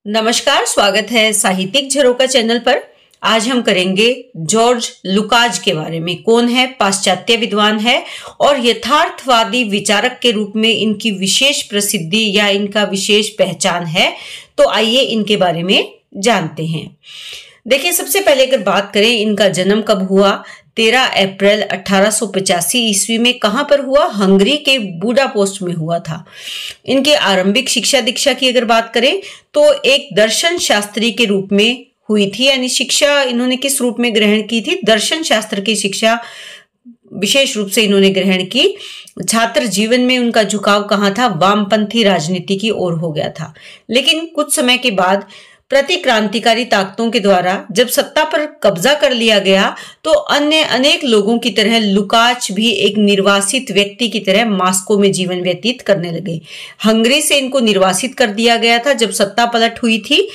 नमस्कार, स्वागत है साहित्यिक झरोका चैनल पर। आज हम करेंगे जॉर्ज लुकाज के बारे में। कौन है? पाश्चात्य विद्वान है और यथार्थवादी विचारक के रूप में इनकी विशेष प्रसिद्धि या इनका विशेष पहचान है। तो आइए इनके बारे में जानते हैं। देखिए, सबसे पहले अगर बात करें इनका जन्म कब हुआ, 13 अप्रैल 1885 ईस्वी में कहां पर हुआ? हंगरी के बुडापेस्ट में हुआ था। इनके आरंभिक शिक्षा दीक्षा की अगर बात करें तो एक दर्शन शास्त्री के रूप में हुई थी, यानी शिक्षा इन्होंने किस रूप में ग्रहण की थी? दर्शन शास्त्र की शिक्षा विशेष रूप से इन्होंने ग्रहण की। छात्र जीवन में उनका झुकाव कहाँ था? वामपंथी राजनीति की ओर हो गया था। लेकिन कुछ समय के बाद प्रतिक्रांतिकारी ताकतों के द्वारा जब सत्ता पर कब्जा कर लिया गया तो अन्य अनेक लोगों की तरह लुकाच भी एक निर्वासित व्यक्ति की तरह मॉस्को में जीवन व्यतीत करने लगे। हंगरी से इनको निर्वासित कर दिया गया था जब सत्ता पलट हुई थी,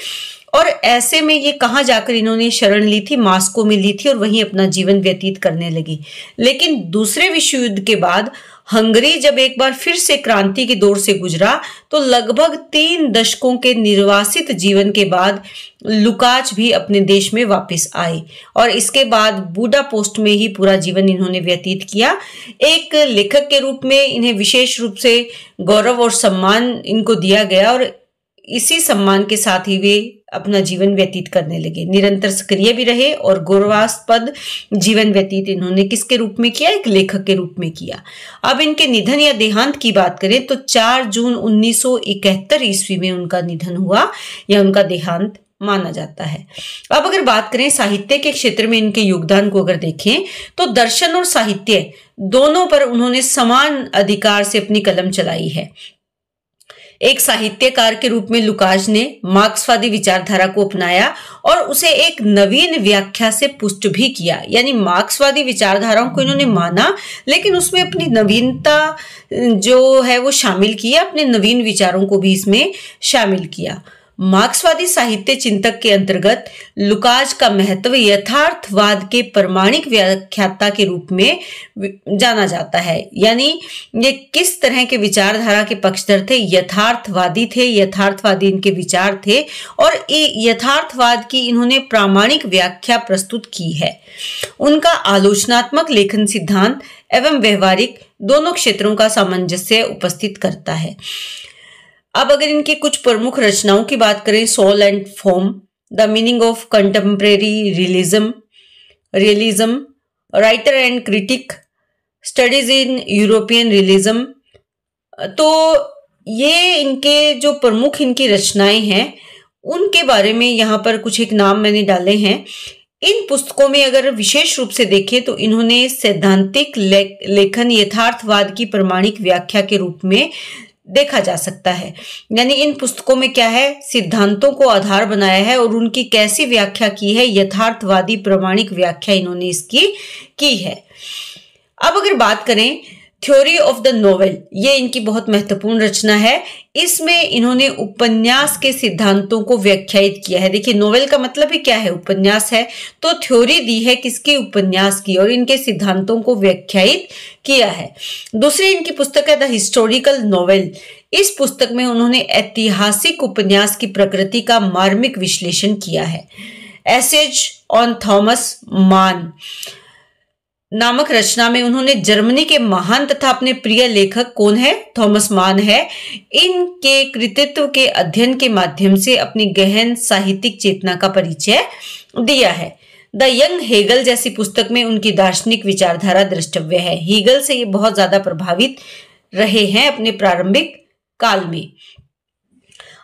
और ऐसे में ये कहाँ जाकर इन्होंने शरण ली थी? मॉस्को में ली थी और वहीं अपना जीवन व्यतीत करने लगी। लेकिन दूसरे विश्व युद्ध के बाद हंगरी जब एक बार फिर से क्रांति के दौर से गुजरा तो लगभग 3 दशकों के निर्वासित जीवन के बाद लुकाच भी अपने देश में वापस आए और इसके बाद बुडापेस्ट में ही पूरा जीवन इन्होंने व्यतीत किया। एक लेखक के रूप में इन्हें विशेष रूप से गौरव और सम्मान इनको दिया गया और इसी सम्मान के साथ ही वे अपना जीवन व्यतीत करने लगे। निरंतर सक्रिय भी रहे और गौरवास्पद जीवन व्यतीत इन्होंने किसके रूप में किया? एक लेखक के रूप में किया। अब इनके निधन या देहांत की बात करें तो 4 जून 1971 ईस्वी में उनका निधन हुआ या उनका देहांत माना जाता है। अब अगर बात करें साहित्य के क्षेत्र में इनके योगदान को अगर देखें तो दर्शन और साहित्य दोनों पर उन्होंने समान अधिकार से अपनी कलम चलाई है। एक साहित्यकार के रूप में लुकाच ने मार्क्सवादी विचारधारा को अपनाया और उसे एक नवीन व्याख्या से पुष्ट भी किया, यानी मार्क्सवादी विचारधाराओं को इन्होंने माना लेकिन उसमें अपनी नवीनता जो है वो शामिल किया, अपने नवीन विचारों को भी इसमें शामिल किया। मार्क्सवादी साहित्य चिंतक के अंतर्गत लुकाच का महत्व यथार्थवाद के प्रमाणिक व्याख्याता के रूप में जाना जाता है, यानी ये किस तरह के विचारधारा के पक्षधर थे? यथार्थवादी थे, यथार्थवादी इनके विचार थे और यथार्थवाद की इन्होंने प्रामाणिक व्याख्या प्रस्तुत की है। उनका आलोचनात्मक लेखन सिद्धांत एवं व्यवहारिक दोनों क्षेत्रों का सामंजस्य उपस्थित करता है। अब अगर इनकी कुछ प्रमुख रचनाओं की बात करें, soul and form, the meaning of contemporary realism, writer and critic, studies in European realism, तो ये इनके जो प्रमुख इनकी रचनाएं हैं उनके बारे में यहाँ पर कुछ एक नाम मैंने डाले हैं। इन पुस्तकों में अगर विशेष रूप से देखें तो इन्होंने सैद्धांतिक लेखन यथार्थवाद की प्रमाणिक व्याख्या के रूप में देखा जा सकता है, यानी इन पुस्तकों में क्या है? सिद्धांतों को आधार बनाया है और उनकी कैसी व्याख्या की है? यथार्थवादी प्रमाणिक व्याख्या इन्होंने इसकी की है। अब अगर बात करें थ्योरी ऑफ द नोवेल, ये इनकी बहुत महत्वपूर्ण रचना है। इसमें इन्होंने उपन्यास के सिद्धांतों को व्याख्यायित किया है। देखिए, नोवेल का मतलब ही क्या है? उपन्यास है, तो थ्योरी दी है किसकी? उपन्यास की, और इनके सिद्धांतों को व्याख्यायित किया है। दूसरी इनकी पुस्तक है द हिस्टोरिकल नोवेल। इस पुस्तक में उन्होंने ऐतिहासिक उपन्यास की प्रकृति का मार्मिक विश्लेषण किया है। एसेज ऑन थॉमस मान नामक रचना में उन्होंने जर्मनी के महान तथा अपने प्रिय लेखक कौन है? थॉमस मान है। इनके कृतित्व के अध्ययन के माध्यम से अपनी गहन साहित्यिक चेतना का परिचय दिया है। द यंग हेगल जैसी पुस्तक में उनकी दार्शनिक विचारधारा द्रष्टव्य है। हेगल से ये बहुत ज्यादा प्रभावित रहे हैं अपने प्रारंभिक काल में।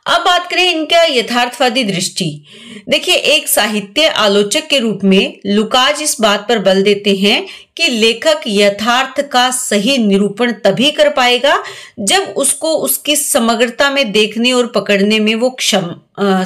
अब बात करें इनका यथार्थवादी दृष्टि। देखिए, एक साहित्य आलोचक के रूप में लुकाच इस बात पर बल देते हैं कि लेखक यथार्थ का सही निरूपण तभी कर पाएगा जब उसको उसकी समग्रता में देखने और पकड़ने में वो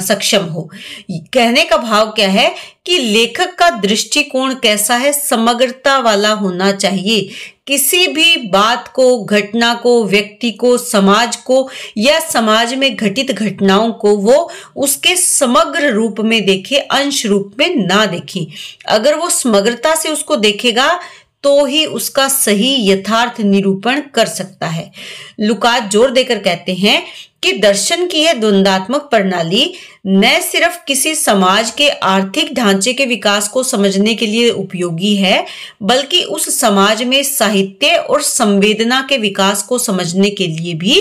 सक्षम हो। कहने का भाव क्या है कि लेखक का दृष्टिकोण कैसा है? समग्रता वाला होना चाहिए। किसी भी बात को, घटना को, व्यक्ति को, समाज को या समाज में घटित घटनाओं को वो उसके समग्र रूप में देखे, अंश रूप में ना देखे। अगर वो समग्रता से उसको देखेगा तो ही उसका सही यथार्थ निरूपण कर सकता है। लुकाच जोर देकर कहते हैं कि दर्शन की यह द्वंदात्मक प्रणाली न सिर्फ किसी समाज के आर्थिक ढांचे के विकास को समझने के लिए उपयोगी है, बल्कि उस समाज में साहित्य और संवेदना के विकास को समझने के लिए भी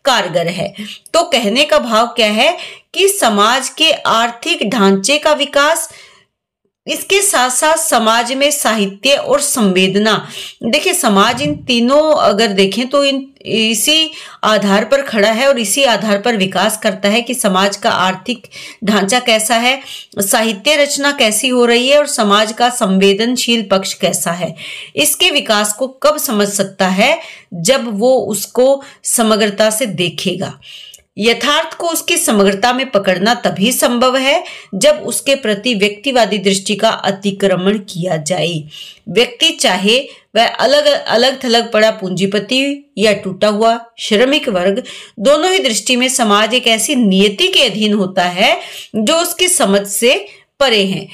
कारगर है। तो कहने का भाव क्या है कि समाज के आर्थिक ढांचे का विकास, इसके साथ साथ समाज में साहित्य और संवेदना। देखिए, समाज इन तीनों अगर देखें तो इसी आधार पर खड़ा है और इसी आधार पर विकास करता है कि समाज का आर्थिक ढांचा कैसा है, साहित्य रचना कैसी हो रही है और समाज का संवेदनशील पक्ष कैसा है। इसके विकास को कब समझ सकता है? जब वो उसको समग्रता से देखेगा। यथार्थ को उसकी समग्रता में पकड़ना तभी संभव है जब उसके प्रति व्यक्तिवादी दृष्टि का अतिक्रमण किया जाए। व्यक्ति चाहे वह अलग थलग पड़ा पूंजीपति या टूटा हुआ श्रमिक वर्ग, दोनों ही दृष्टि में समाज एक ऐसी नियति के अधीन होता है जो उसकी समझ से परे हैं।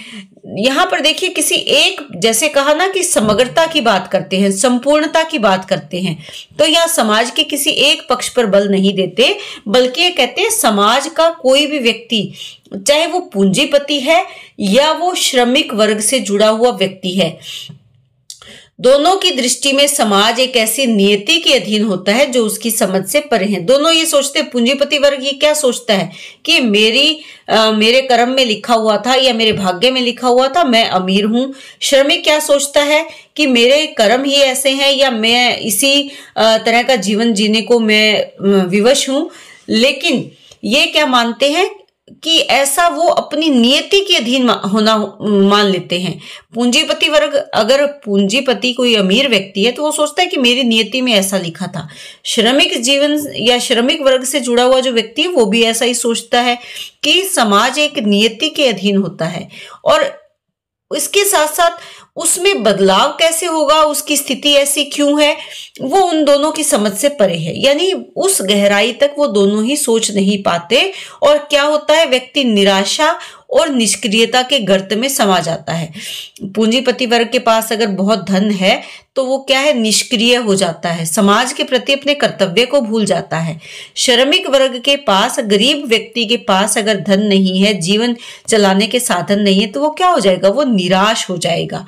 यहाँ पर देखिए, किसी एक, जैसे कहा ना कि समग्रता की बात करते हैं, संपूर्णता की बात करते हैं, तो यहाँ समाज के किसी एक पक्ष पर बल नहीं देते, बल्कि ये कहते हैं समाज का कोई भी व्यक्ति, चाहे वो पूंजीपति है या वो श्रमिक वर्ग से जुड़ा हुआ व्यक्ति है, दोनों की दृष्टि में समाज एक ऐसी नियति के अधीन होता है जो उसकी समझ से परे है। दोनों ये सोचते, पूंजीपति वर्ग ये क्या सोचता है कि मेरे कर्म में लिखा हुआ था या मेरे भाग्य में लिखा हुआ था, मैं अमीर हूं। श्रमिक क्या सोचता है कि मेरे कर्म ही ऐसे हैं या मैं इसी तरह का जीवन जीने को मैं विवश हूं। लेकिन ये क्या मानते हैं कि ऐसा वो अपनी नियति के अधीन होना मान लेते हैं। पूंजीपति वर्ग, अगर पूंजीपति कोई अमीर व्यक्ति है तो वो सोचता है कि मेरी नियति में ऐसा लिखा था। श्रमिक जीवन या श्रमिक वर्ग से जुड़ा हुआ जो व्यक्ति है वो भी ऐसा ही सोचता है कि समाज एक नियति के अधीन होता है, और इसके साथ साथ उसमें बदलाव कैसे होगा, उसकी स्थिति ऐसी क्यों है, वो उन दोनों की समझ से परे है। यानी उस गहराई तक वो दोनों ही सोच नहीं पाते, और क्या होता है, व्यक्ति निराशा और निष्क्रियता के गर्त में समा जाता है। पूंजीपति वर्ग के पास अगर बहुत धन है तो वो क्या है, निष्क्रिय हो जाता है, समाज के प्रति अपने कर्तव्य को भूल जाता है। श्रमिक वर्ग के पास, गरीब व्यक्ति के पास अगर धन नहीं है, जीवन चलाने के साधन नहीं है, तो वो क्या हो जाएगा, वो निराश हो जाएगा।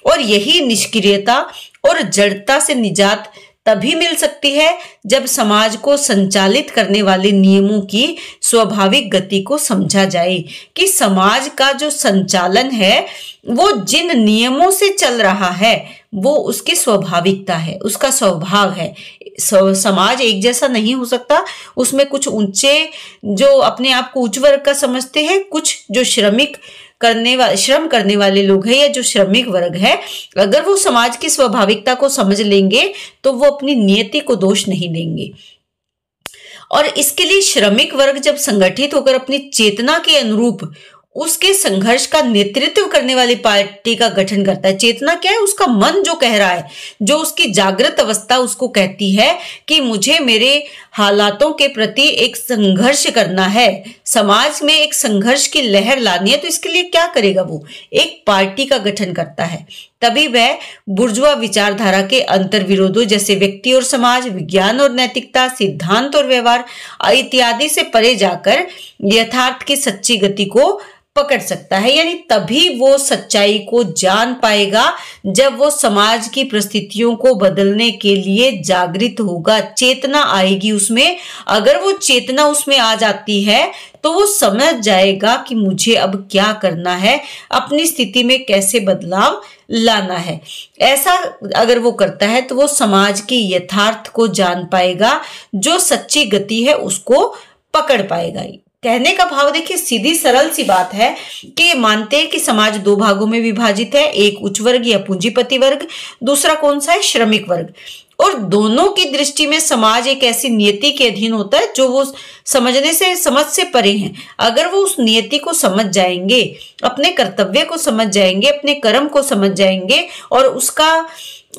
और यही निष्क्रियता और जड़ता से निजात तभी मिल सकती है जब समाज को संचालित करने वाले नियमों की स्वाभाविक गति को समझा जाए कि समाज का जो संचालन है वो जिन नियमों से चल रहा है वो उसकी स्वाभाविकता है, उसका स्वभाव है। समाज एक जैसा नहीं हो सकता, उसमें कुछ ऊंचे जो अपने आप को उच्च वर्ग का समझते हैं, कुछ जो श्रम करने वाले लोग हैं या जो श्रमिक वर्ग है, अगर वो समाज की स्वाभाविकता को समझ लेंगे तो वो अपनी नियति को दोष नहीं देंगे। और इसके लिए श्रमिक वर्ग जब संगठित होकर अपनी चेतना के अनुरूप उसके संघर्ष का नेतृत्व करने वाली पार्टी का गठन करता है। चेतना क्या है, उसका मन जो कह रहा है, जो उसकी जागृत अवस्था उसको कहती है कि मुझे मेरे हालातों के प्रति एक संघर्ष करना है, समाज में एक संघर्ष की लहर लानी है, तो इसके लिए क्या करेगा, वो एक पार्टी का गठन करता है। तभी वह बुर्जुआ विचारधारा के अंतर्विरोधों जैसे व्यक्ति और समाज, विज्ञान और नैतिकता, सिद्धांत और व्यवहार इत्यादि से परे जाकर यथार्थ की सच्ची गति को पकड़ सकता है। यानी तभी वो सच्चाई को जान पाएगा जब वो समाज की परिस्थितियों को बदलने के लिए जागृत होगा, चेतना आएगी उसमें। अगर वो चेतना उसमें आ जाती है तो वो समझ जाएगा कि मुझे अब क्या करना है, अपनी स्थिति में कैसे बदलाव लाना है। ऐसा अगर वो करता है तो वो समाज की यथार्थ को जान पाएगा, जो सच्ची गति है उसको पकड़ पाएगा। कहने का भाव देखिए, सीधी सरल सी बात है कि मानते हैं कि समाज दो भागों में विभाजित है, एक उच्च वर्ग या पूंजीपति वर्ग, दूसरा कौन सा है, श्रमिक वर्ग। और दोनों की दृष्टि में समाज एक ऐसी नियति के अधीन होता है जो वो समझ से परे हैं। अगर वो उस नियति को समझ जाएंगे, अपने कर्तव्य को समझ जाएंगे, अपने कर्म को समझ जाएंगे, और उसका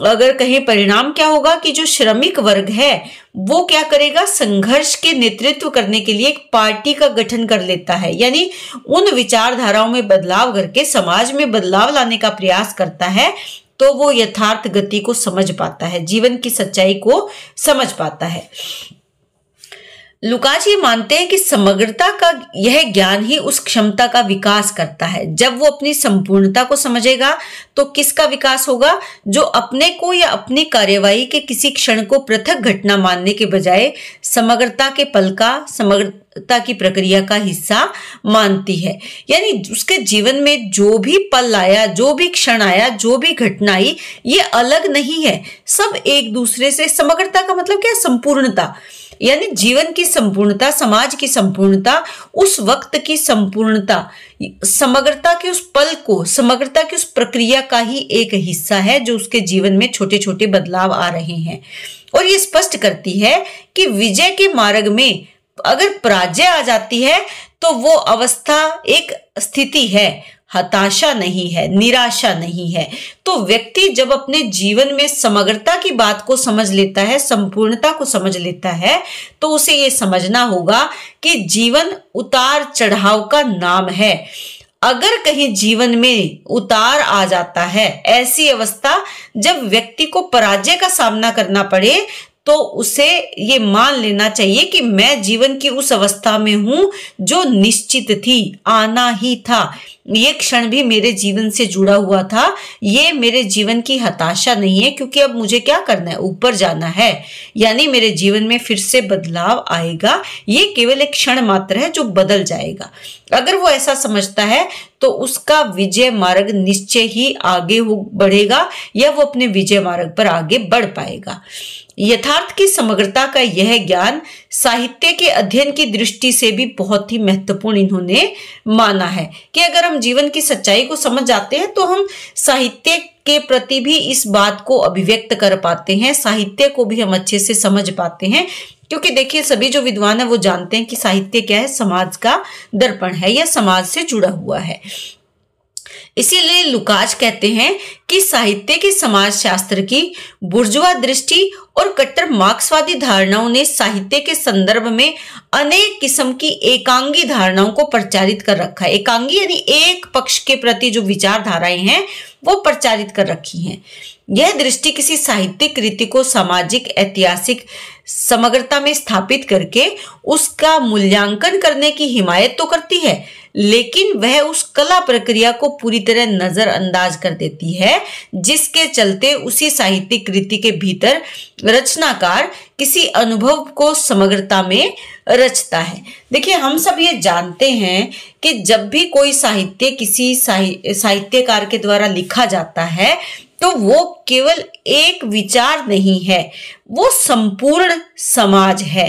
अगर कहीं परिणाम क्या होगा कि जो श्रमिक वर्ग है वो क्या करेगा, संघर्ष के नेतृत्व करने के लिए एक पार्टी का गठन कर लेता है। यानी उन विचारधाराओं में बदलाव करके समाज में बदलाव लाने का प्रयास करता है, तो वो यथार्थ गति को समझ पाता है, जीवन की सच्चाई को समझ पाता है। लुकाच ये मानते हैं कि समग्रता का यह ज्ञान ही उस क्षमता का विकास करता है। जब वो अपनी संपूर्णता को समझेगा तो किसका विकास होगा? जो अपने को या अपनी कार्यवाही के किसी क्षण को पृथक घटना मानने के बजाय समग्रता के पल का, समग्रता की प्रक्रिया का हिस्सा मानती है। यानी उसके जीवन में जो भी पल आया, जो भी क्षण आया, जो भी घटना आई, ये अलग नहीं है, सब एक दूसरे से। समग्रता का मतलब क्या? संपूर्णता, यानी जीवन की संपूर्णता, समाज की संपूर्णता, उस वक्त की संपूर्णता, समग्रता के उस पल को, समग्रता की उस प्रक्रिया का ही एक हिस्सा है जो उसके जीवन में छोटे छोटे बदलाव आ रहे हैं। और ये स्पष्ट करती है कि विजय के मार्ग में अगर पराजय आ जाती है तो वो अवस्था एक स्थिति है, हताशा नहीं है, निराशा नहीं है। तो व्यक्ति जब अपने जीवन में समग्रता की बात को समझ लेता है, संपूर्णता को समझ लेता है, तो उसे ये समझना होगा कि जीवन उतार चढ़ाव का नाम है। अगर कहीं जीवन में उतार आ जाता है, ऐसी अवस्था जब व्यक्ति को पराजय का सामना करना पड़े, तो उसे ये मान लेना चाहिए कि मैं जीवन की उस अवस्था में हूं जो निश्चित थी, आना ही था। ये क्षण भी मेरे जीवन से जुड़ा हुआ था, ये मेरे जीवन की हताशा नहीं है, क्योंकि अब मुझे क्या करना है? ऊपर जाना है। यानी मेरे जीवन में फिर से बदलाव आएगा, ये केवल एक क्षण मात्र है जो बदल जाएगा। अगर वो ऐसा समझता है तो उसका विजय मार्ग निश्चय ही आगे बढ़ेगा, या वो अपने विजय मार्ग पर आगे बढ़ पाएगा। यथार्थ की समग्रता का यह ज्ञान साहित्य के अध्ययन की दृष्टि से भी बहुत ही महत्वपूर्ण इन्होंने माना है कि अगर हम जीवन की सच्चाई को समझ जाते हैं तो हम साहित्य के प्रति भी इस बात को अभिव्यक्त कर पाते हैं, साहित्य को भी हम अच्छे से समझ पाते हैं। क्योंकि देखिए, सभी जो विद्वान है वो जानते हैं कि साहित्य क्या है? समाज का दर्पण है या समाज से जुड़ा हुआ है। इसीलिए लुकाच कहते हैं कि साहित्य की समाज शास्त्र की बुर्जुआ दृष्टि और कट्टर मार्क्सवादी धारणाओं ने साहित्य के संदर्भ में अनेक किस्म की एकांगी धारणाओं को प्रचारित कर रखा है। एकांगी यानी एक पक्ष के प्रति जो विचारधाराएं हैं वो प्रचारित कर रखी हैं। यह दृष्टि किसी साहित्यिक कृति को सामाजिक ऐतिहासिक समग्रता में स्थापित करके उसका मूल्यांकन करने की हिमायत तो करती है, लेकिन वह उस कला प्रक्रिया को पूरी तरह नजरअंदाज कर देती है, जिसके चलते उसी साहित्यिक कृति के भीतर रचनाकार किसी अनुभव को समग्रता में रचता है। देखिए, हम सब ये जानते हैं कि जब भी कोई साहित्य किसी साहित्यकार के द्वारा लिखा जाता है तो वो केवल एक विचार नहीं है, वो संपूर्ण समाज है।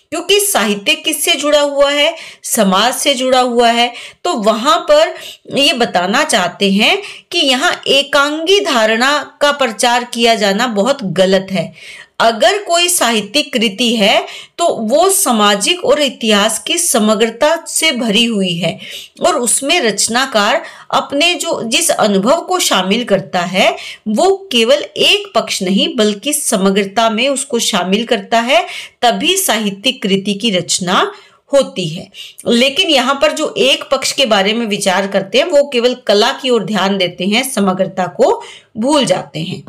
क्योंकि साहित्य किससे जुड़ा हुआ है? समाज से जुड़ा हुआ है। तो वहां पर ये बताना चाहते हैं कि यहाँ एकांगी धारणा का प्रचार किया जाना बहुत गलत है। अगर कोई साहित्यिक कृति है तो वो सामाजिक और इतिहास की समग्रता से भरी हुई है, और उसमें रचनाकार अपने जिस अनुभव को शामिल करता है वो केवल एक पक्ष नहीं बल्कि समग्रता में उसको शामिल करता है, तभी साहित्यिक कृति की रचना होती है। लेकिन यहाँ पर जो एक पक्ष के बारे में विचार करते हैं वो केवल कला की ओर ध्यान देते हैं, समग्रता को भूल जाते हैं।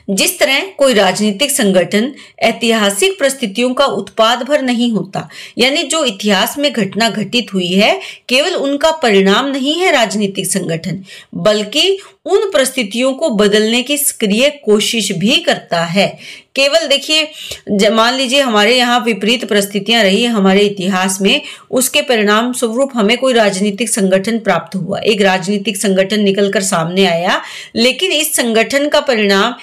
जिस तरह कोई राजनीतिक संगठन ऐतिहासिक परिस्थितियों का उत्पाद भर नहीं होता, यानी जो इतिहास में घटना घटित हुई है केवल उनका परिणाम नहीं है राजनीतिक संगठन, बल्कि उन परिस्थितियों को बदलने की सक्रिय कोशिश भी करता है। केवल देखिए, मान लीजिए हमारे यहाँ विपरीत परिस्थितियां रही हमारे इतिहास में, उसके परिणाम स्वरूप हमें कोई राजनीतिक संगठन प्राप्त हुआ, एक राजनीतिक संगठन निकलकर सामने आया, लेकिन इस संगठन का परिणाम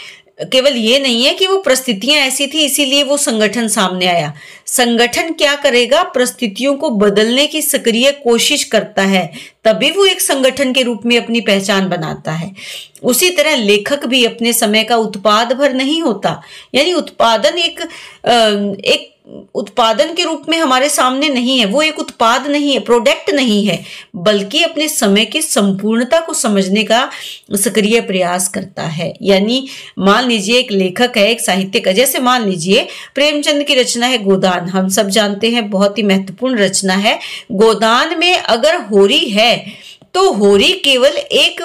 केवल ये नहीं है कि वो परिस्थितियां ऐसी थी इसीलिए वो संगठन सामने आया। संगठन क्या करेगा? परिस्थितियों को बदलने की सक्रिय कोशिश करता है, तभी वो एक संगठन के रूप में अपनी पहचान बनाता है। उसी तरह लेखक भी अपने समय का उत्पाद भर नहीं होता, यानी उत्पादन एक उत्पादन के रूप में हमारे सामने नहीं है, वो एक उत्पाद नहीं है, प्रोडक्ट नहीं है, बल्कि अपने समय की संपूर्णता को समझने का सक्रिय प्रयास करता है। यानी मान लीजिए एक लेखक है, एक साहित्यिक है, जैसे मान लीजिए प्रेमचंद की रचना है गोदान, हम सब जानते हैं बहुत ही महत्वपूर्ण रचना है। गोदान में अगर होरी है तो होरी केवल एक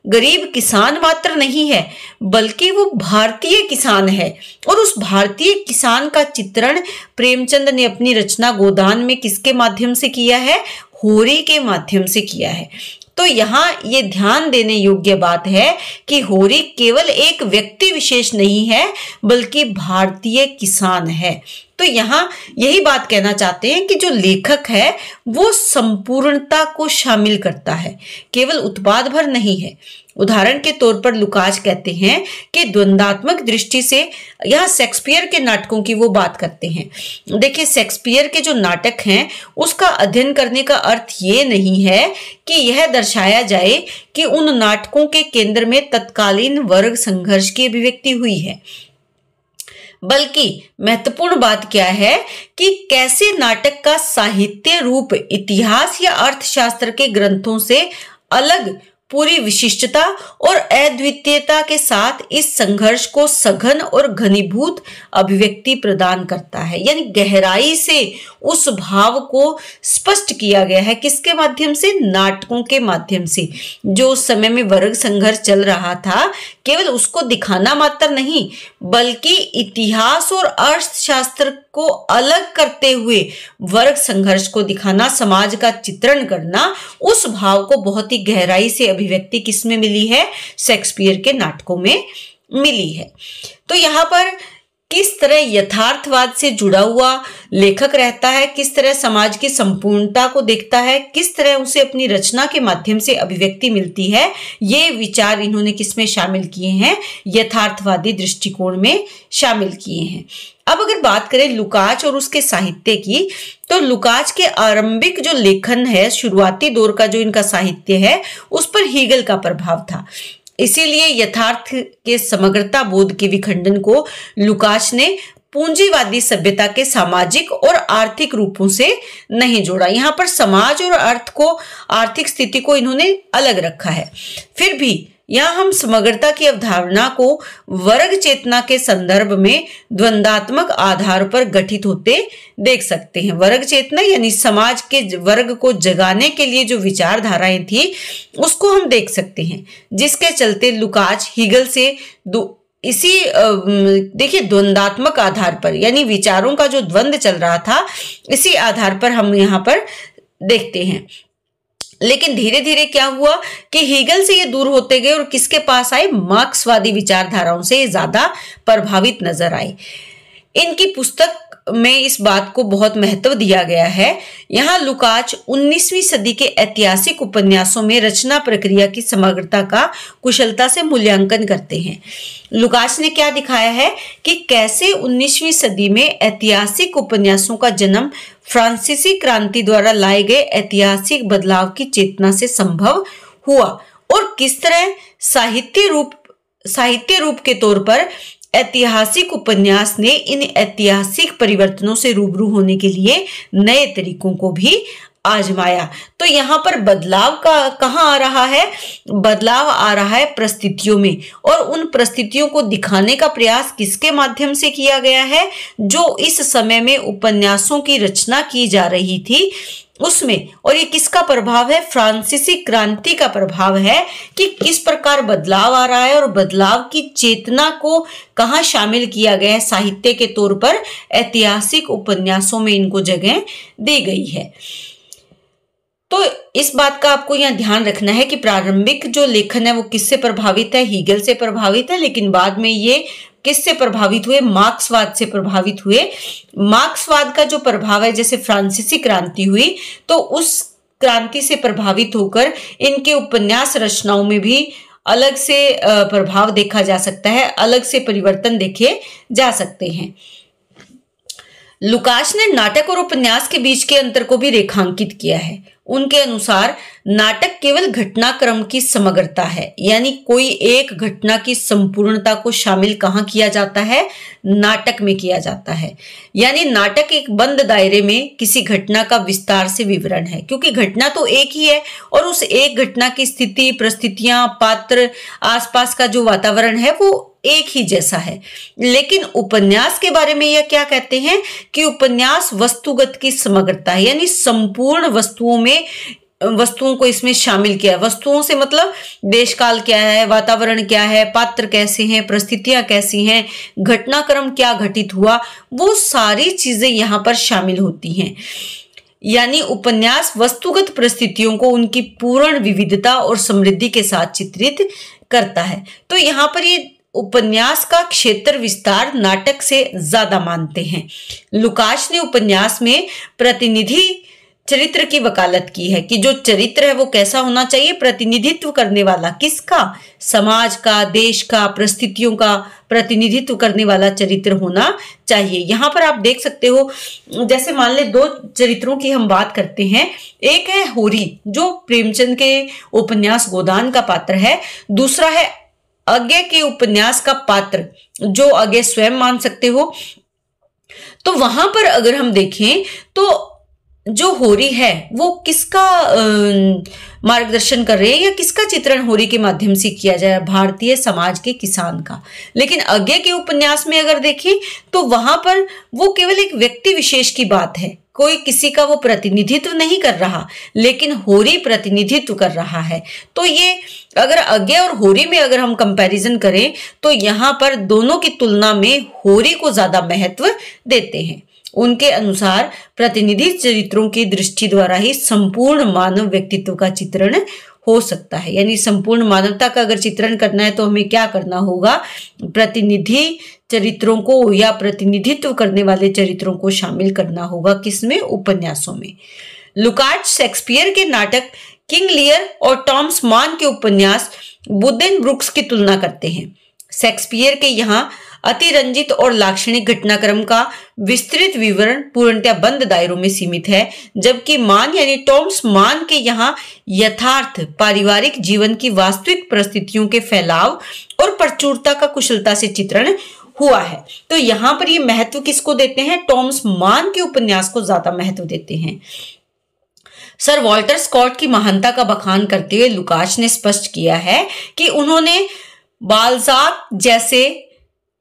गरीब किसान मात्र नहीं है, बल्कि वो भारतीय किसान है। और उस भारतीय किसान का चित्रण प्रेमचंद ने अपनी रचना गोदान में किसके माध्यम से किया है? होरी के माध्यम से किया है। तो यहाँ ये ध्यान देने योग्य बात है कि होरी केवल एक व्यक्ति विशेष नहीं है, बल्कि भारतीय किसान है। तो यहाँ यही बात कहना चाहते हैं कि जो लेखक है वो संपूर्णता को शामिल करता है, केवल उत्पाद भर नहीं है। उदाहरण के तौर पर लुकाच कहते हैं कि द्वंद्वात्मक दृष्टि से, यहाँ शेक्सपियर के नाटकों की वो बात करते हैं। देखिए, शेक्सपियर के जो नाटक हैं उसका अध्ययन करने का अर्थ ये नहीं है कि यह दर्शाया जाए कि उन नाटकों के केंद्र में तत्कालीन वर्ग संघर्ष की अभिव्यक्ति हुई है, बल्कि महत्वपूर्ण बात क्या है कि कैसे नाटक का साहित्य रूप इतिहास या अर्थशास्त्र के ग्रंथों से अलग पूरी विशिष्टता और अद्वितीयता के साथ इस संघर्ष को सघन और घनीभूत अभिव्यक्ति प्रदान करता है। यानी गहराई से उस भाव को स्पष्ट किया गया है किसके माध्यम से? नाटकों के माध्यम से। जो उस समय में वर्ग संघर्ष चल रहा था, केवल उसको दिखाना मात्र नहीं, बल्कि इतिहास और अर्थशास्त्र को अलग करते हुए वर्ग संघर्ष को दिखाना, समाज का चित्रण करना, उस भाव को बहुत ही गहराई से अभिव्यक्ति किसमें मिली है? शेक्सपियर के नाटकों में मिली है। तो यहाँ पर किस तरह यथार्थवाद से जुड़ा हुआ लेखक रहता है, किस तरह समाज की संपूर्णता को देखता है, किस तरह उसे अपनी रचना के माध्यम से अभिव्यक्ति मिलती है, ये विचार इन्होंने किसमें शामिल किए हैं? यथार्थवादी दृष्टिकोण में शामिल किए हैं। अब अगर बात करें लुकाच और उसके साहित्य की, तो लुकाच के आरंभिक जो लेखन है, शुरुआती दौर का जो इनका साहित्य है, उस पर हीगल का प्रभाव था। इसीलिए यथार्थ के समग्रता बोध के विखंडन को लुकाच ने पूंजीवादी सभ्यता के सामाजिक और आर्थिक रूपों से नहीं जोड़ा। यहाँ पर समाज और अर्थ को, आर्थिक स्थिति को इन्होंने अलग रखा है। फिर भी यहाँ हम समग्रता की अवधारणा को वर्ग चेतना के संदर्भ में द्वंद्वात्मक आधार पर गठित होते देख सकते हैं। वर्ग चेतना यानी समाज के वर्ग को जगाने के लिए जो विचारधाराएं थी, उसको हम देख सकते हैं, जिसके चलते लुकाच हीगल से इसी देखिए द्वंद्वात्मक आधार पर, यानी विचारों का जो द्वंद्व चल रहा था, इसी आधार पर हम यहाँ पर देखते हैं। लेकिन धीरे धीरे क्या हुआ कि हीगल से ये दूर होते गए और किसके पास आए? मार्क्सवादी विचारधाराओं से ज्यादा प्रभावित नजर आए। इनकी पुस्तक में इस बात को बहुत महत्व दिया गया है। यहाँ लुकाच 19वीं सदी के ऐतिहासिक उपन्यासों में रचना प्रक्रिया की समग्रता का कुशलता से मूल्यांकन करते हैं। लुकाच ने क्या दिखाया है कि कैसे 19वीं सदी में ऐतिहासिक उपन्यासों का जन्म फ्रांसीसी क्रांति द्वारा लाए गए ऐतिहासिक बदलाव की चेतना से संभव हुआ, और किस तरह साहित्य रूप के तौर पर ऐतिहासिक उपन्यास ने इन ऐतिहासिक परिवर्तनों से रूबरू होने के लिए नए तरीकों को भी आजमाया। तो यहाँ पर बदलाव का कहाँ आ रहा है? बदलाव आ रहा है परिस्थितियों में, और उन परिस्थितियों को दिखाने का प्रयास किसके माध्यम से किया गया है? जो इस समय में उपन्यासों की रचना की जा रही थी उसमें। और ये किसका प्रभाव है? फ्रांसीसी क्रांति का प्रभाव है कि किस प्रकार बदलाव आ रहा है, और बदलाव की चेतना को कहाँ शामिल किया गया है? साहित्य के तौर पर ऐतिहासिक उपन्यासों में इनको जगह दी गई है। तो इस बात का आपको यहाँ ध्यान रखना है कि प्रारंभिक जो लेखन है वो किससे प्रभावित है? हीगल से प्रभावित है, लेकिन बाद में ये किससे प्रभावित हुए? मार्क्सवाद से प्रभावित हुए। मार्क्सवाद का जो प्रभाव है, जैसे फ्रांसीसी क्रांति हुई, तो उस क्रांति से प्रभावित होकर इनके उपन्यास रचनाओं में भी अलग से प्रभाव देखा जा सकता है, अलग से परिवर्तन देखे जा सकते हैं। लुकाच ने नाटक और उपन्यास के बीच के अंतर को भी रेखांकित किया है। उनके अनुसार नाटक केवल घटनाक्रम की समग्रता है, यानी कोई एक घटना की संपूर्णता को शामिल कहाँ किया जाता है? नाटक में किया जाता है। यानी नाटक एक बंद दायरे में किसी घटना का विस्तार से विवरण है, क्योंकि घटना तो एक ही है और उस एक घटना की स्थिति, परिस्थितियां, पात्र, आसपास का जो वातावरण है वो एक ही जैसा है। लेकिन उपन्यास के बारे में यह क्या कहते हैं कि उपन्यास वस्तुगत की समग्रता है, यानी संपूर्ण वस्तुओं में वस्तुओं को इसमें शामिल किया। वस्तुओं से मतलब देश काल क्या है, वातावरण क्या है, पात्र कैसे हैं, परिस्थितियां कैसी हैं, घटनाक्रम क्या घटित हुआ, वो सारी चीजें यहाँ पर शामिल होती हैं। यानी उपन्यास वस्तुगत परिस्थितियों को उनकी पूर्ण विविधता और समृद्धि के साथ चित्रित करता है। तो यहाँ पर ये उपन्यास का क्षेत्र विस्तार नाटक से ज्यादा मानते हैं। लुकाच ने उपन्यास में प्रतिनिधि चरित्र की वकालत की है कि जो चरित्र है वो कैसा होना चाहिए, प्रतिनिधित्व करने वाला, किसका, समाज का, देश का, परिस्थितियों का प्रतिनिधित्व करने वाला चरित्र होना चाहिए। यहाँ पर आप देख सकते हो, जैसे मान ले दो चरित्रों की हम बात करते हैं। एक है होरी जो प्रेमचंद के उपन्यास गोदान का पात्र है, दूसरा है अज्ञे के उपन्यास का पात्र जो अज्ञे स्वयं मान सकते हो। तो वहां पर अगर हम देखें तो जो होरी है वो किसका मार्गदर्शन कर रहे हैं या किसका चित्रण होरी के माध्यम से किया जाए, भारतीय समाज के किसान का। लेकिन अज्ञे के उपन्यास में अगर देखें तो वहां पर वो केवल एक व्यक्ति विशेष की बात है, कोई किसी का वो प्रतिनिधित्व नहीं कर रहा, लेकिन होरी प्रतिनिधित्व कर रहा है। तो ये अगर अज्ञे और होरी में अगर हम कंपैरिजन करें तो यहाँ पर दोनों की तुलना में होरी को ज्यादा महत्व देते हैं। उनके अनुसार प्रतिनिधि चरित्रों की दृष्टि द्वारा ही संपूर्ण मानव व्यक्तित्व का चित्रण हो सकता है। यानी संपूर्ण मानवता का अगर चित्रण करना है तो हमें क्या करना होगा, प्रतिनिधि चरित्रों को या प्रतिनिधित्व करने वाले चरित्रों को शामिल करना होगा। किसमें, उपन्यासों में। लुकाच शेक्सपियर के नाटक किंग लियर और टॉमस मान के उपन्यास बुदेनब्रुक्स की तुलना करते हैं। शेक्सपियर के यहाँ अतिरंजित और लाक्षणिक घटनाक्रम का विस्तृत विवरण पूर्णतः बंद दायरों में सीमित है, जबकि मान यानी टॉमस मान के यहाँ यथार्थ पारिवारिक जीवन की वास्तविक परिस्थितियों के फैलाव और प्रचुरता का कुशलता से चित्रण हुआ है। तो यहाँ पर ये महत्व किसको देते हैं, टॉमस मान के उपन्यास को ज्यादा महत्व देते हैं। सर वॉल्टर स्कॉट की महानता का बखान करते हुए लुकाच ने स्पष्ट किया है कि उन्होंने बाल्जाक जैसे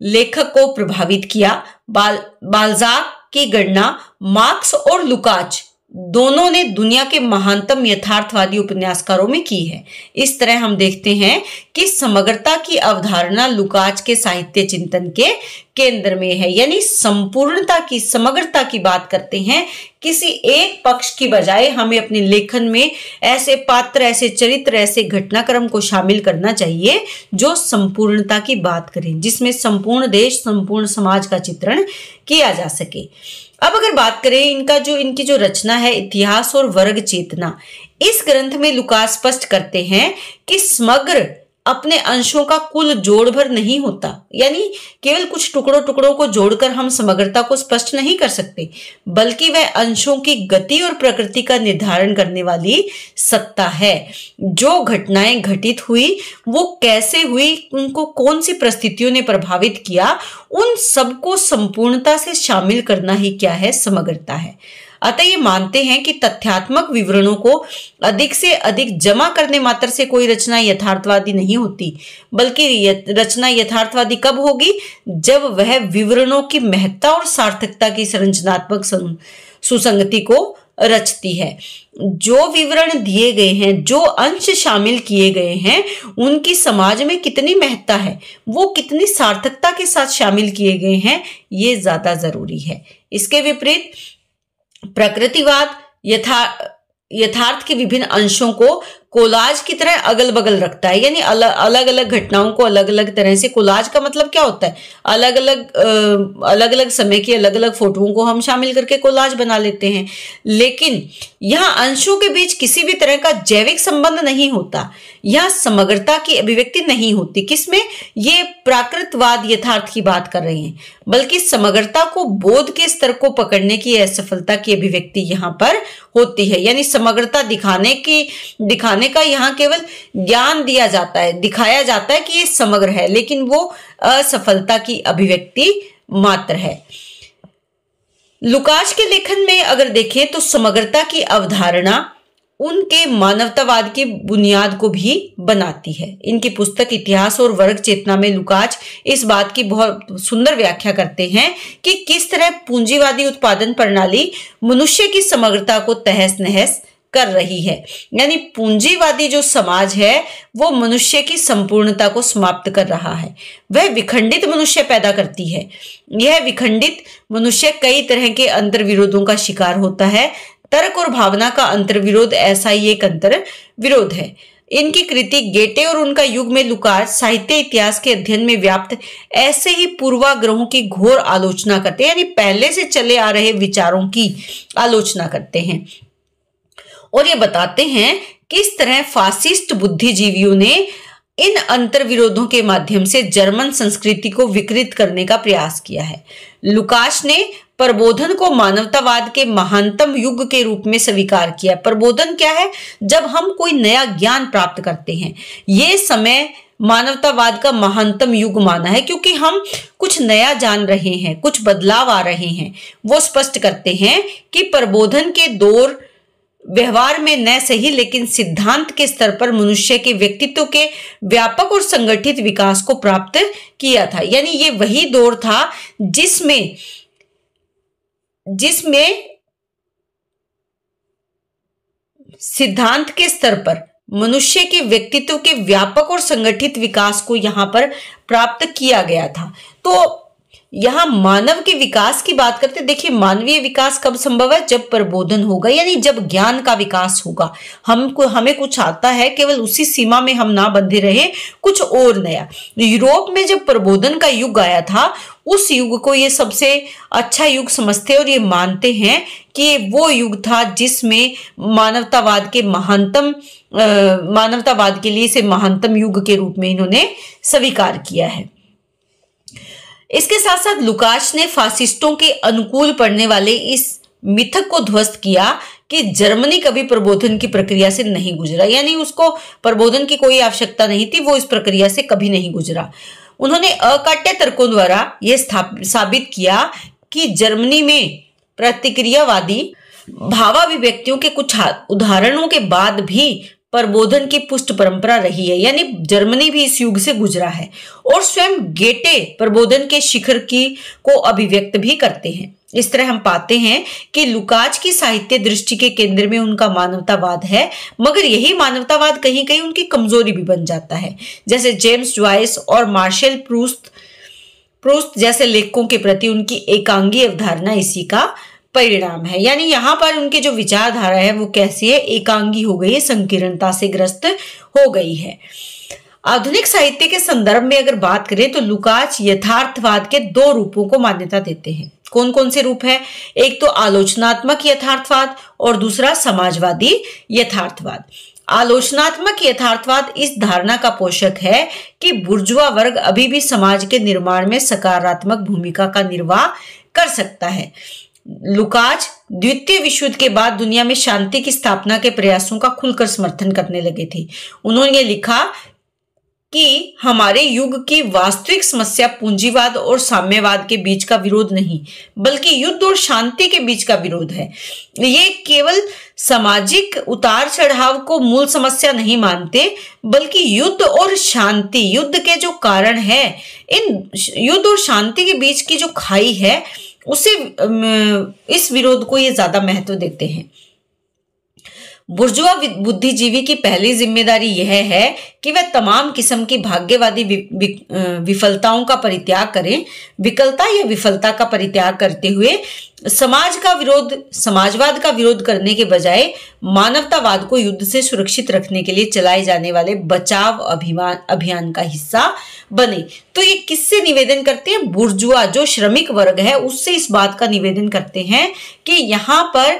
लेखक को प्रभावित किया। बाल्जाक की गणना मार्क्स और लुकाच दोनों ने दुनिया के महानतम यथार्थवादी उपन्यासकारों में की है। इस तरह हम देखते हैं कि समग्रता की अवधारणा लुकाच के साहित्य चिंतन के केंद्र में है। यानी संपूर्णता की, समग्रता की बात करते हैं। किसी एक पक्ष की बजाय हमें अपने लेखन में ऐसे पात्र, ऐसे चरित्र, ऐसे घटनाक्रम को शामिल करना चाहिए जो संपूर्णता की बात करें, जिसमें संपूर्ण देश, संपूर्ण समाज का चित्रण किया जा सके। अब अगर बात करें इनकी जो रचना है इतिहास और वर्ग चेतना, इस ग्रंथ में लुकास स्पष्ट करते हैं कि समग्र अपने अंशों का कुल जोड़ भर नहीं होता। यानी केवल कुछ टुकड़ों को जोड़कर हम समग्रता को स्पष्ट नहीं कर सकते, बल्कि वह अंशों की गति और प्रकृति का निर्धारण करने वाली सत्ता है। जो घटनाएं घटित हुई वो कैसे हुई, उनको कौन सी परिस्थितियों ने प्रभावित किया, उन सबको संपूर्णता से शामिल करना ही क्या है, समग्रता है। अतः ये मानते हैं कि तथ्यात्मक विवरणों को अधिक से अधिक जमा करने मात्र से कोई रचना यथार्थवादी नहीं होती, बल्कि रचना यथार्थवादी कब होगी, जब वह विवरणों की महत्ता और सार्थकता की संरचनात्मक सुसंगति को रचती है। जो विवरण दिए गए हैं, जो अंश शामिल किए गए हैं, उनकी समाज में कितनी महत्ता है, वो कितनी सार्थकता के साथ शामिल किए गए हैं, ये ज्यादा जरूरी है। इसके विपरीत प्रकृतिवाद यथार्थ के विभिन्न अंशों को कोलाज की तरह अगल बगल रखता है। यानी अलग अलग घटनाओं को अलग अलग तरह से, कोलाज का मतलब क्या होता है, अलग अलग समय की अलग अलग फोटोओं को हम शामिल करके कोलाज बना लेते हैं। लेकिन यहाँ अंशों के बीच किसी भी तरह का जैविक संबंध नहीं होता, यहाँ समग्रता की अभिव्यक्ति नहीं होती। किसमें, ये प्राकृतवाद यथार्थ की बात कर रहे हैं, बल्कि समग्रता को बोध के स्तर को पकड़ने की असफलता की अभिव्यक्ति यहाँ पर होती है। यानी समग्रता दिखाने का यहाँ केवल ज्ञान दिया जाता है, दिखाया जाता है कि ये समग्र है, लेकिन वो असफलता की अभिव्यक्ति मात्र है। लुकाच के लेखन में अगर देखें तो समग्रता की अवधारणा उनके मानवतावाद की बुनियाद को भी बनाती है। इनकी पुस्तक इतिहास और वर्ग चेतना में लुकाच इस बात की बहुत सुंदर व्याख्या करते हैं कि किस तरह पूंजीवादी उत्पादन प्रणाली मनुष्य की समग्रता को तहस नहस कर रही है। यानी पूंजीवादी जो समाज है वो मनुष्य की संपूर्णता को समाप्त कर रहा है, वह विखंडित मनुष्य पैदा करती है। यह विखंडित मनुष्य कई तरह के अंतर्विरोधों का शिकार होता है। तर्क और भावना का अंतर्विरोध ऐसा ही एक अंतर्विरोध है। इनकी कृति गेटे और उनका युग में लुकाच साहित्य इतिहास के अध्ययन में व्याप्त ऐसे ही पूर्वाग्रहों की घोर आलोचना करते हैं, यानी पहले से चले आ रहे विचारों की आलोचना करते हैं और ये बताते हैं किस तरह फासिस्ट बुद्धिजीवियों ने इन अंतर्विरोधों के माध्यम से जर्मन संस्कृति को विकृत करने का प्रयास किया है। लुकास ने प्रबोधन को मानवतावाद के महानतम युग के रूप में स्वीकार किया। प्रबोधन क्या है? जब हम कोई नया ज्ञान प्राप्त करते हैं। ये समय मानवतावाद का महानतम युग माना है क्योंकि हम कुछ नया जान रहे हैं, कुछ बदलाव आ रहे हैं। वो स्पष्ट करते हैं कि प्रबोधन के दौर व्यवहार में न सही लेकिन सिद्धांत के स्तर पर मनुष्य के व्यक्तित्व के व्यापक और संगठित विकास को प्राप्त किया था। यानी ये वही दौर था जिसमें सिद्धांत के स्तर पर मनुष्य के व्यक्तित्व के व्यापक और संगठित विकास को यहां पर प्राप्त किया गया था। तो यहां मानव के विकास की बात करते, देखिए मानवीय विकास कब संभव है? जब प्रबोधन होगा, यानी जब ज्ञान का विकास होगा। हमें कुछ आता है, केवल उसी सीमा में हम ना बंधे रहे, कुछ और नया। यूरोप में जब प्रबोधन का युग आया था, उस युग को ये सबसे अच्छा युग समझते और ये मानते हैं कि वो युग था जिसमें मानवतावाद के लिए इसे महानतम युग के रूप में इन्होंने स्वीकार किया है। इसके साथ साथ लुकास ने फासिस्टों के अनुकूल पड़ने वाले इस मिथक को ध्वस्त किया कि जर्मनी कभी प्रबोधन की प्रक्रिया से नहीं गुजरा, यानी उसको प्रबोधन की कोई आवश्यकता नहीं थी, वो इस प्रक्रिया से कभी नहीं गुजरा। उन्होंने अकाट्य तर्कों द्वारा यह साबित किया कि जर्मनी में प्रतिक्रियावादी भावाभिव्यक्तियों के कुछ उदाहरणों के बाद भी प्रबोधन की पुष्ट परंपरा रही है, यानी जर्मनी भी इस युग से गुजरा है। और स्वयं गेटे प्रबोधन के शिखर को अभिव्यक्त भी करते हैं। इस तरह हम पाते हैं कि लुकाच की साहित्य दृष्टि के केंद्र में उनका मानवतावाद है, मगर यही मानवतावाद कहीं कहीं उनकी कमजोरी भी बन जाता है। जैसे जेम्स जॉयस और मार्शल प्रूस्त जैसे लेखकों के प्रति उनकी एकांगी अवधारणा इसी का परिणाम है। यानी यहाँ पर उनकी जो विचारधारा है वो कैसी है? एकांगी हो गई है, संकीर्णता से ग्रस्त हो गई है। आधुनिक साहित्य के संदर्भ में अगर बात करें तो लुकाच यथार्थवाद के दो रूपों को मान्यता देते हैं। कौन कौन से रूप है? एक तो आलोचनात्मक यथार्थवाद और दूसरा समाजवादी यथार्थवाद। आलोचनात्मक यथार्थवाद इस धारणा का पोषक है कि बुर्जुआ वर्ग अभी भी समाज के निर्माण में सकारात्मक भूमिका का निर्वाह कर सकता है। लुकाच द्वितीय विश्व युद्ध के बाद दुनिया में शांति की स्थापना के प्रयासों का खुलकर समर्थन करने लगे थे। उन्होंने लिखा कि हमारे युग की वास्तविक समस्या पूंजीवाद और साम्यवाद के बीच का विरोध नहीं, बल्कि युद्ध और शांति के बीच का विरोध है। ये केवल सामाजिक उतार चढ़ाव को मूल समस्या नहीं मानते, बल्कि युद्ध और शांति, युद्ध के जो कारण है, इन युद्ध और शांति के बीच की जो खाई है, उसे इस विरोध को ये ज्यादा महत्व देते हैं। बुर्जुआ बुद्धिजीवी की पहली जिम्मेदारी यह है कि वह तमाम किस्म की भाग्यवादी विफलताओं का परित्याग करें। विकलता या विफलता का परित्याग करते हुए समाजवाद का विरोध करने के बजाय मानवतावाद को युद्ध से सुरक्षित रखने के लिए चलाए जाने वाले बचाव अभियान का हिस्सा बने। तो ये किससे निवेदन करते हैं? बुर्जुआ जो श्रमिक वर्ग है उससे इस बात का निवेदन करते हैं कि यहाँ पर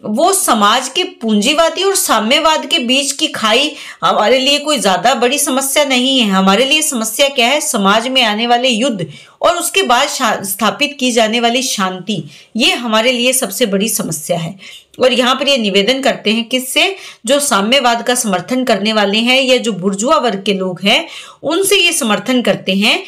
वो समाज के पूंजीवादी और साम्यवाद के बीच की खाई हमारे लिए कोई ज्यादा बड़ी समस्या नहीं है। हमारे लिए समस्या क्या है? समाज में आने वाले युद्ध और उसके बाद स्थापित की जाने वाली शांति, ये हमारे लिए सबसे बड़ी समस्या है। और यहाँ पर ये निवेदन करते हैं किससे? जो साम्यवाद का समर्थन करने वाले हैं या जो बुर्जुआ वर्ग के लोग हैं, उनसे ये समर्थन करते हैं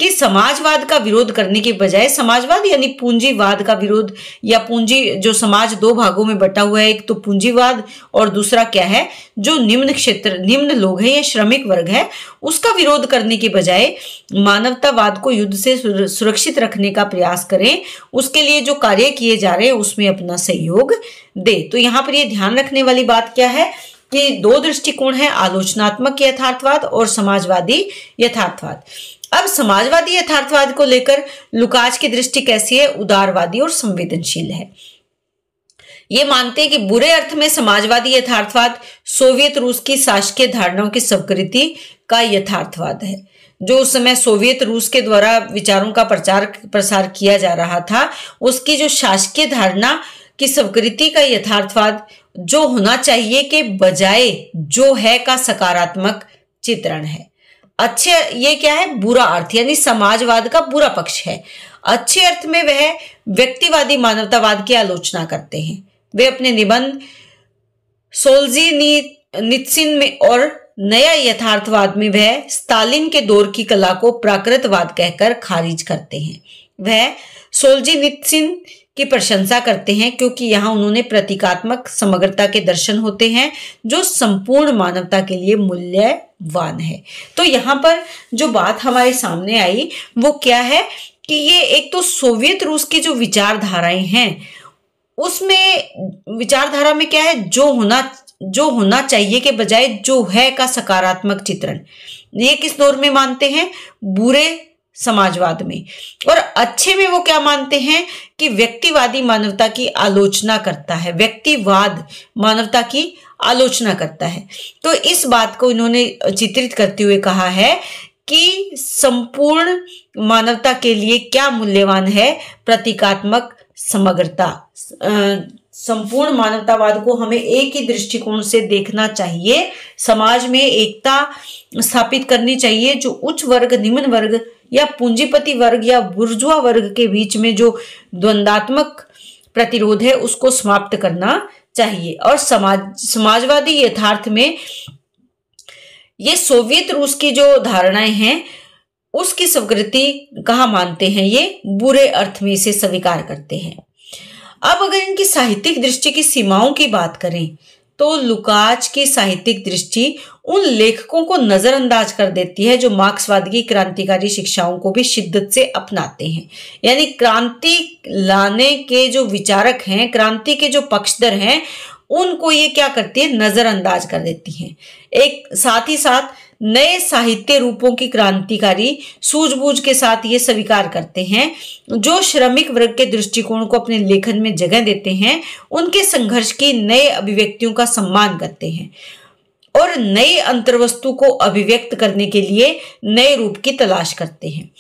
कि समाजवाद का विरोध करने के बजाय, समाजवाद यानी पूंजीवाद का विरोध, या पूंजी जो समाज दो भागों में बटा हुआ है, एक तो पूंजीवाद और दूसरा क्या है, जो निम्न लोग हैं या श्रमिक वर्ग है, उसका विरोध करने के बजाय मानवतावाद को युद्ध से सुरक्षित रखने का प्रयास करें, उसके लिए जो कार्य किए जा रहे हैं उसमें अपना सहयोग दे। तो यहाँ पर ये ध्यान रखने वाली बात क्या है कि दो दृष्टिकोण है, आलोचनात्मक यथार्थवाद और समाजवादी यथार्थवाद। अब समाजवादी यथार्थवाद को लेकर लुकाच की दृष्टि कैसी है? उदारवादी और संवेदनशील है। ये मानते हैं कि बुरे अर्थ में समाजवादी यथार्थवाद सोवियत रूस की शासकीय धारणाओं की स्वीकृति का यथार्थवाद है। जो उस समय सोवियत रूस के द्वारा विचारों का प्रसार किया जा रहा था, उसकी जो शासकीय धारणा की स्वीकृति का यथार्थवाद, जो होना चाहिए के बजाय जो है का सकारात्मक चित्रण है। अच्छे, ये क्या है? बुरा अर्थ यानी समाजवाद का बुरा पक्ष है। अच्छे अर्थ में वह व्यक्तिवादी मानवतावाद की आलोचना करते हैं। वे अपने निबंध सोल्जीनित्सिन में और नया यथार्थवाद में वह स्टालिन के दौर की कला को प्राकृतवाद कहकर खारिज करते हैं। वह सोल्जीनित्सिन की प्रशंसा करते हैं क्योंकि यहाँ उन्होंने प्रतीकात्मक समग्रता के दर्शन होते हैं जो संपूर्ण मानवता के लिए मूल्यवान है। तो यहाँ पर जो बात हमारे सामने आई वो क्या है कि ये एक तो सोवियत रूस की जो विचारधाराएं हैं, उसमें विचारधारा में क्या है, जो होना चाहिए के बजाय जो है का सकारात्मक चित्रण। ये किस दौर में मानते हैं? बुरे समाजवाद में। और अच्छे में वो क्या मानते हैं कि व्यक्तिवादी मानवता की आलोचना करता है, व्यक्तिवाद मानवता की आलोचना करता है। तो इस बात को इन्होंने चित्रित करते हुए कहा है कि संपूर्ण मानवता के लिए क्या मूल्यवान है? प्रतीकात्मक समग्रता। संपूर्ण मानवतावाद को हमें एक ही दृष्टिकोण से देखना चाहिए। समाज में एकता स्थापित करनी चाहिए। जो उच्च वर्ग, निम्न वर्ग या पूंजीपति वर्ग या बुर्जुआ वर्ग के बीच में जो द्वंद्वात्मक प्रतिरोध है उसको समाप्त करना चाहिए। और समाजवादी यथार्थ में ये सोवियत रूस की जो धारणाएं हैं उसकी स्वीकृति कहाँ मानते हैं? ये बुरे अर्थ में इसे स्वीकार करते हैं। अब अगर इनकी साहित्यिक दृष्टि की सीमाओं की बात करें तो लुकाच की साहित्यिक दृष्टि उन लेखकों को नजरअंदाज कर देती है जो मार्क्सवाद की क्रांतिकारी शिक्षाओं को भी शिद्दत से अपनाते हैं। यानी क्रांति लाने के जो विचारक हैं, क्रांति के जो पक्षधर हैं, उनको ये क्या करती है? नजरअंदाज कर देती हैं। एक साथ ही साथ नए साहित्य रूपों की क्रांतिकारी सूझबूझ के साथ ये स्वीकार करते हैं। जो श्रमिक वर्ग के दृष्टिकोण को अपने लेखन में जगह देते हैं, उनके संघर्ष की नए अभिव्यक्तियों का सम्मान करते हैं और नई अंतर्वस्तु को अभिव्यक्त करने के लिए नए रूप की तलाश करते हैं।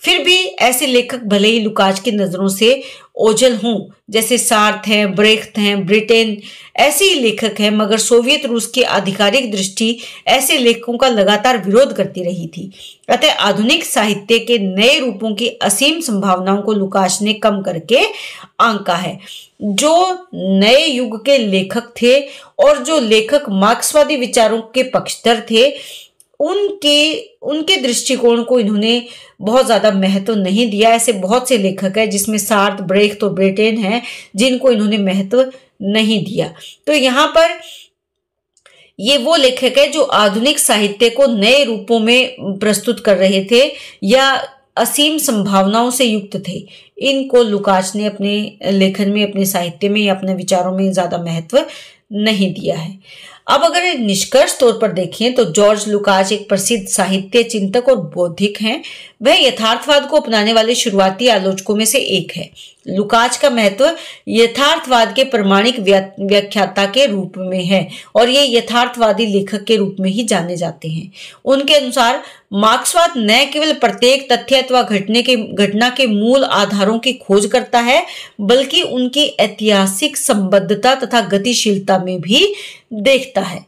फिर भी ऐसे लेखक भले ही लुकाच की नजरों से ओझल हों, जैसे सार्थ हैं, ब्रेख्त हैं, ब्रिटेन, ऐसे ही लेखक हैं, मगर सोवियत रूस की आधिकारिक दृष्टि ऐसे लेखकों का लगातार विरोध करती रही थी। अतः आधुनिक साहित्य के नए रूपों की असीम संभावनाओं को लुकाच ने कम करके आंका है। जो नए युग के लेखक थे और जो लेखक मार्क्सवादी विचारों के पक्षधर थे, उनके दृष्टिकोण को इन्होंने बहुत ज्यादा महत्व नहीं दिया। ऐसे बहुत से लेखक हैं जिसमें सार्थ, ब्रेख्त और ब्रिटेन हैं जिनको इन्होंने महत्व नहीं दिया। तो यहाँ पर ये वो लेखक है जो आधुनिक साहित्य को नए रूपों में प्रस्तुत कर रहे थे या असीम संभावनाओं से युक्त थे। इनको लुकाच ने अपने लेखन में, अपने साहित्य में या अपने विचारों में ज्यादा महत्व नहीं दिया है। अब अगर निष्कर्ष तौर पर देखें तो जॉर्ज लुकाच एक प्रसिद्ध साहित्य चिंतक और बौद्धिक हैं। वह यथार्थवाद को अपनाने वाले शुरुआती आलोचकों में से एक है। लुकाच का महत्व यथार्थवाद के प्रमाणिक व्याख्याता के रूप में है और ये यथार्थवादी लेखक के रूप में ही जाने जाते हैं। उनके अनुसार मार्क्सवाद न केवल प्रत्येक तथ्य अथवा घटना के मूल आधारों की खोज करता है, बल्कि उनकी ऐतिहासिक संबद्धता तथा गतिशीलता में भी देखता है।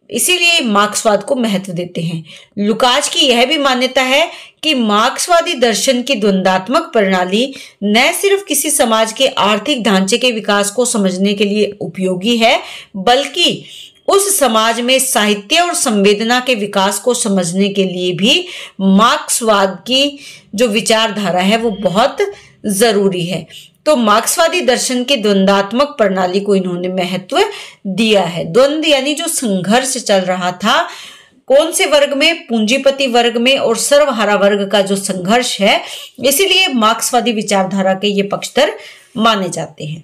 इसीलिए मार्क्सवाद को महत्व देते हैं। लुकाच की यह भी मान्यता है कि मार्क्सवादी दर्शन की द्वंद्वात्मक प्रणाली न सिर्फ किसी समाज के आर्थिक ढांचे के विकास को समझने के लिए उपयोगी है, बल्कि उस समाज में साहित्य और संवेदना के विकास को समझने के लिए भी मार्क्सवाद की जो विचारधारा है वो बहुत जरूरी है। तो मार्क्सवादी दर्शन के द्वंद्वात्मक प्रणाली को इन्होंने महत्व दिया है। द्वंद्व यानी जो संघर्ष चल रहा था कौन से वर्ग में, पूंजीपति वर्ग में और सर्वहारा वर्ग का जो संघर्ष है, इसीलिए मार्क्सवादी विचारधारा के ये पक्षधर माने जाते हैं।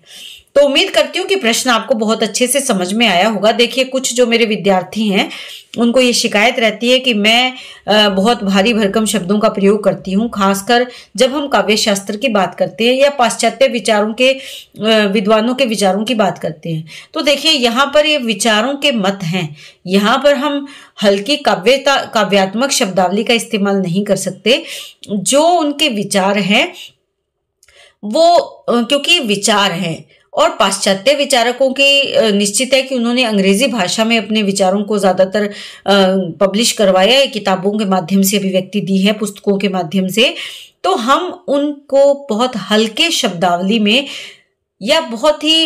तो उम्मीद करती हूँ कि प्रश्न आपको बहुत अच्छे से समझ में आया होगा। देखिए, कुछ जो मेरे विद्यार्थी हैं उनको ये शिकायत रहती है कि मैं बहुत भारी भरकम शब्दों का प्रयोग करती हूँ, खासकर जब हम काव्य शास्त्र की बात करते हैं या पाश्चात्य विचारों के विद्वानों के विचारों की बात करते हैं। तो देखिए, यहाँ पर ये विचारों के मत हैं, यहाँ पर हम हल्की काव्यात्मक शब्दावली का इस्तेमाल नहीं कर सकते। जो उनके विचार हैं वो क्योंकि विचार हैं और पाश्चात्य विचारकों की निश्चित है कि उन्होंने अंग्रेजी भाषा में अपने विचारों को ज्यादातर पब्लिश करवाया है, किताबों के माध्यम से अभिव्यक्ति दी है, पुस्तकों के माध्यम से। तो हम उनको बहुत हल्के शब्दावली में या बहुत ही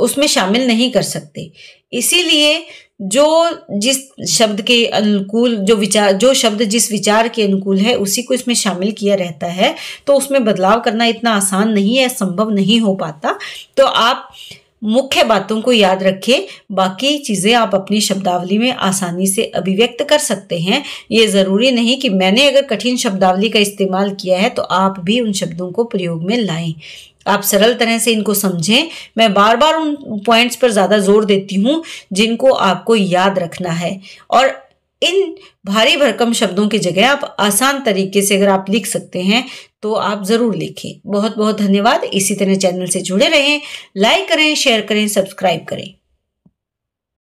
उसमें शामिल नहीं कर सकते। इसीलिए जो जिस शब्द के अनुकूल जो शब्द जिस विचार के अनुकूल है उसी को इसमें शामिल किया रहता है। तो उसमें बदलाव करना इतना आसान नहीं है, संभव नहीं हो पाता। तो आप मुख्य बातों को याद रखें, बाकी चीजें आप अपनी शब्दावली में आसानी से अभिव्यक्त कर सकते हैं। ये जरूरी नहीं कि मैंने अगर कठिन शब्दावली का इस्तेमाल किया है तो आप भी उन शब्दों को प्रयोग में लाएं। आप सरल तरह से इनको समझें। मैं बार बार उन पॉइंट्स पर ज्यादा जोर देती हूँ जिनको आपको याद रखना है, और इन भारी भरकम शब्दों की जगह आप आसान तरीके से अगर आप लिख सकते हैं तो आप जरूर लिखें। बहुत बहुत धन्यवाद। इसी तरह चैनल से जुड़े रहें, लाइक करें, शेयर करें, सब्सक्राइब करें।